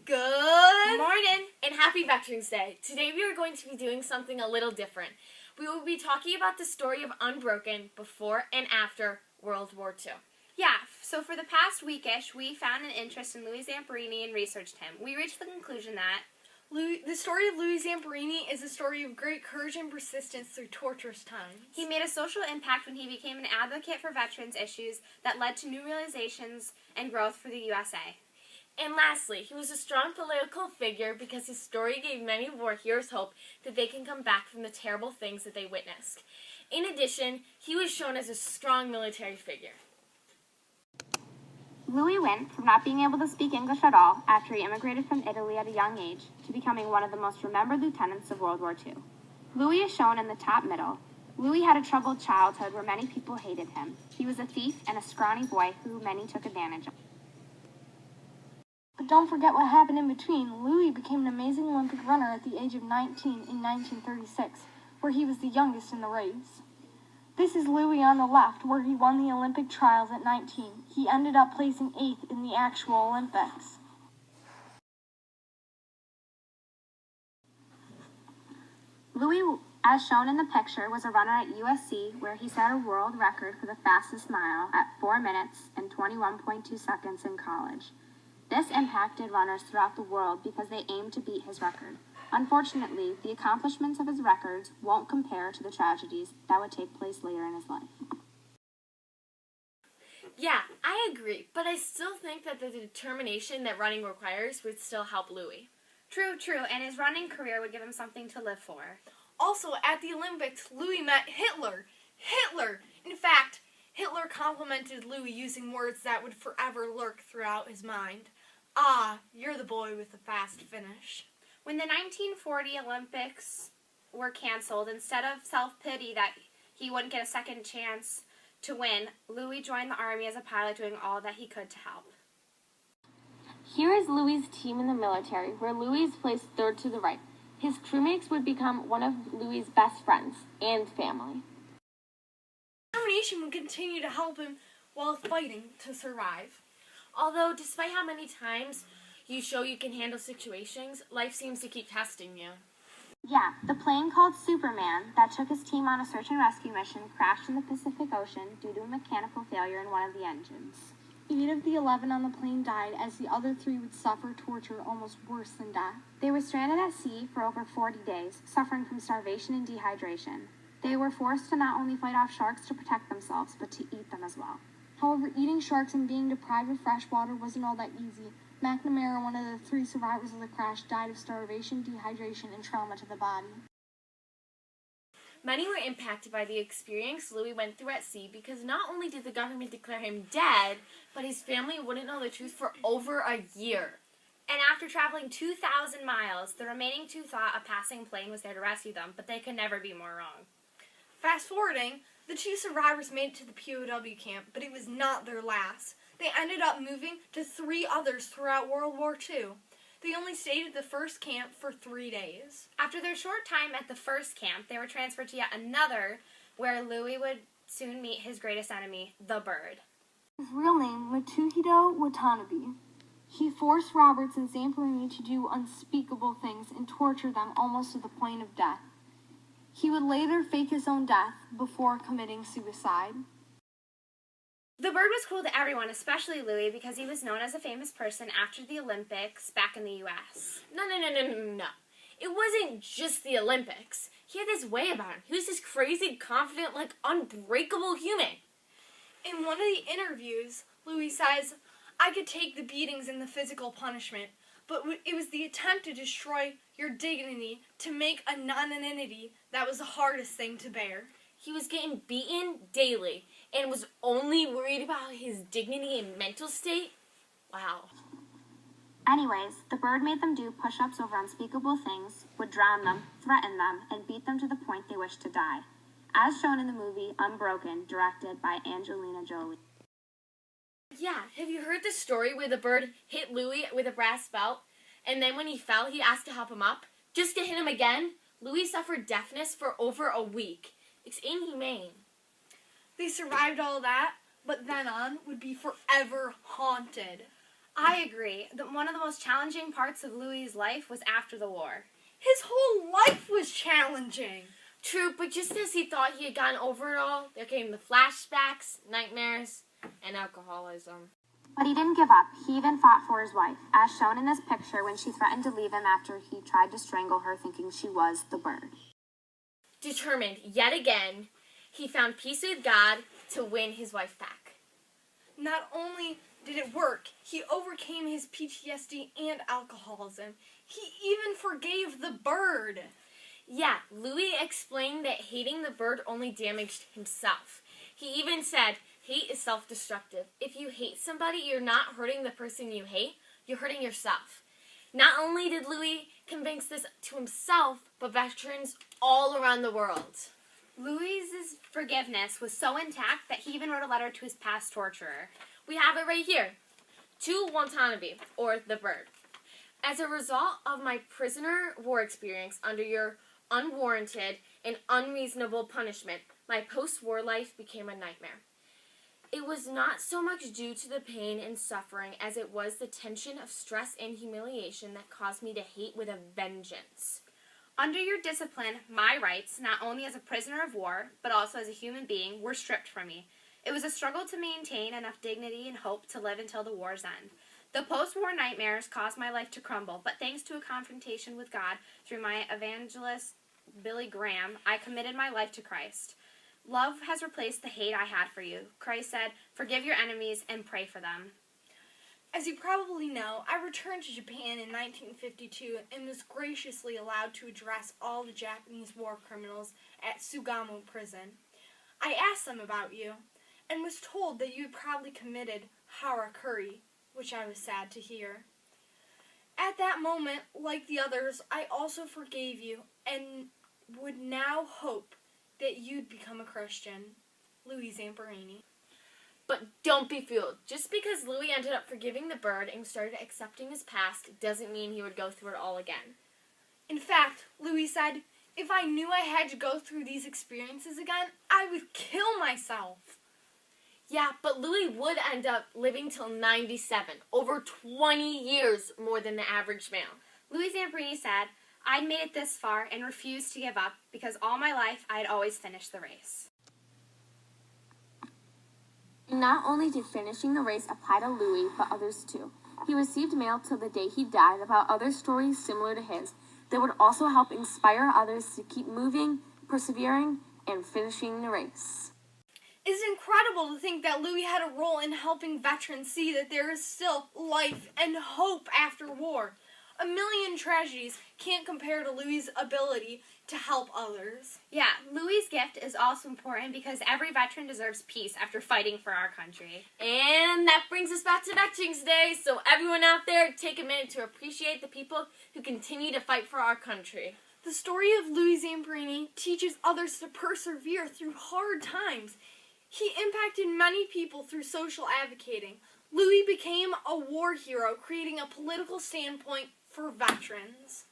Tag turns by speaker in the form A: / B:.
A: Good
B: morning
A: and happy Veterans Day. Today we are going to be doing something a little different. We will be talking about the story of Unbroken before and after World War II.
B: Yeah, so for the past weekish, we found an interest in Louis Zamperini and researched him. We reached the conclusion that
A: the story of Louis Zamperini is a story of great courage and persistence through torturous times.
B: He made a social impact when he became an advocate for veterans issues that led to new realizations and growth for the USA.
A: And lastly, he was a strong political figure because his story gave many war heroes hope that they can come back from the terrible things that they witnessed. In addition, he was shown as a strong military figure.
C: Louis went from not being able to speak English at all after he immigrated from Italy at a young age to becoming one of the most remembered lieutenants of World War II. Louis is shown in the top middle. Louis had a troubled childhood where many people hated him. He was a thief and a scrawny boy who many took advantage of.
D: But don't forget what happened in between. Louis became an amazing Olympic runner at the age of 19 in 1936, where he was the youngest in the race. This is Louis on the left, where he won the Olympic trials at 19. He ended up placing 8th in the actual Olympics.
C: Louis, as shown in the picture, was a runner at USC, where he set a world record for the fastest mile at 4 minutes and 21.2 seconds in college. This impacted runners throughout the world because they aimed to beat his record. Unfortunately, the accomplishments of his records won't compare to the tragedies that would take place later in his life.
A: Yeah, I agree, but I still think that the determination that running requires would still help Louis.
B: True, and his running career would give him something to live for.
E: Also, at the Olympics, Louis met Hitler. In fact, Hitler complimented Louis using words that would forever lurk throughout his mind. Ah, you're the boy with the fast finish.
B: When the 1940 Olympics were canceled, instead of self-pity that he wouldn't get a second chance to win, Louis joined the Army as a pilot, doing all that he could to help.
C: Here is Louis' team in the military, where Louis is placed third to the right. His crewmates would become one of Louis' best friends and family.
E: Determination would continue to help him while fighting to survive.
A: Although, despite how many times you show you can handle situations, life seems to keep testing you.
C: Yeah, the plane called Superman that took his team on a search and rescue mission crashed in the Pacific Ocean due to a mechanical failure in one of the engines.
D: 8 of the 11 on the plane died, as the other 3 would suffer torture almost worse than death.
C: They were stranded at sea for over 40 days, suffering from starvation and dehydration. They were forced to not only fight off sharks to protect themselves, but to eat them as well.
D: However, eating sharks and being deprived of fresh water wasn't all that easy. McNamara, one of the 3 survivors of the crash, died of starvation, dehydration, and trauma to the body.
A: Many were impacted by the experience Louis went through at sea because not only did the government declare him dead, but his family wouldn't know the truth for over a year.
B: And after traveling 2,000 miles, the remaining 2 thought a passing plane was there to rescue them, but they could never be more wrong.
E: Fast forwarding, the 2 survivors made it to the POW camp, but it was not their last. They ended up moving to 3 others throughout World War II. They only stayed at the first camp for 3 days.
B: After their short time at the first camp, they were transferred to yet another, where Louis would soon meet his greatest enemy, the bird.
D: His real name, Matsuhito Watanabe. He forced Roberts and Zamperini to do unspeakable things and torture them almost to the point of death. He would later fake his own death before committing suicide.
B: The bird was cool to everyone, especially Louis, because he was known as a famous person after the Olympics back in the U.S.
A: No. It wasn't just the Olympics. He had this way about him. He was this crazy, confident, unbreakable human.
E: In one of the interviews, Louis says, "I could take the beatings and the physical punishment, but it was the attempt to destroy your dignity, to make a non-entity, that was the hardest thing to bear."
A: He was getting beaten daily and was only worried about his dignity and mental state? Wow.
C: Anyways, the bird made them do push-ups over unspeakable things, would drown them, threaten them, and beat them to the point they wished to die. As shown in the movie Unbroken, directed by Angelina Jolie.
A: Yeah, have you heard the story where the bird hit Louis with a brass belt, and then when he fell, he asked to help him up? Just to hit him again? Louis suffered deafness for over a week. It's inhumane.
E: They survived all that, but then on would be forever haunted.
B: I agree. One of the most challenging parts of Louis's life was after the war.
E: His whole life was challenging.
A: True, but just as he thought he had gotten over it all, there came the flashbacks, nightmares, and alcoholism.
C: But he didn't give up. He even fought for his wife, as shown in this picture when she threatened to leave him after he tried to strangle her thinking she was the bird.
A: Determined, yet again, he found peace with God to win his wife back.
E: Not only did it work, he overcame his PTSD and alcoholism. He even forgave the bird.
A: Yeah, Louis explained that hating the bird only damaged himself. He even said, hate is self-destructive. If you hate somebody, you're not hurting the person you hate, you're hurting yourself. Not only did Louis convince this to himself, but veterans all around the world.
B: Louis's forgiveness was so intact that he even wrote a letter to his past torturer.
A: We have it right here. To Watanabe, or the bird. As a result of my prisoner war experience under your unwarranted and unreasonable punishment, my post-war life became a nightmare. It was not so much due to the pain and suffering as it was the tension of stress and humiliation that caused me to hate with a vengeance.
B: Under your discipline, my rights, not only as a prisoner of war, but also as a human being, were stripped from me. It was a struggle to maintain enough dignity and hope to live until the war's end. The post-war nightmares caused my life to crumble, but thanks to a confrontation with God through my evangelist, Billy Graham, I committed my life to Christ. Love has replaced the hate I had for you. Christ said, forgive your enemies and pray for them.
E: As you probably know, I returned to Japan in 1952 and was graciously allowed to address all the Japanese war criminals at Sugamo prison. I asked them about you and was told that you had probably committed harakiri, which I was sad to hear. At that moment, like the others, I also forgave you and would now hope that you'd become a Christian. Louis Zamperini.
A: But don't be fooled. Just because Louis ended up forgiving the bird and started accepting his past doesn't mean he would go through it all again.
E: In fact, Louis said, if I knew I had to go through these experiences again, I would kill myself.
A: Yeah, but Louis would end up living till 97, over 20 years more than the average male.
B: Louis Zamperini said, I'd made it this far and refused to give up because all my life I had always finished the race.
C: And not only did finishing the race apply to Louis, but others too. He received mail till the day he died about other stories similar to his that would also help inspire others to keep moving, persevering, and finishing the race.
E: It's incredible to think that Louis had a role in helping veterans see that there is still life and hope after war. A million tragedies can't compare to Louis' ability to help others.
B: Yeah, Louis' gift is also important because every veteran deserves peace after fighting for our country.
A: And that brings us back to Veterans Day, so everyone out there, take a minute to appreciate the people who continue to fight for our country.
E: The story of Louis Zamperini teaches others to persevere through hard times. He impacted many people through social advocating. Louis became a war hero, creating a political standpoint for veterans.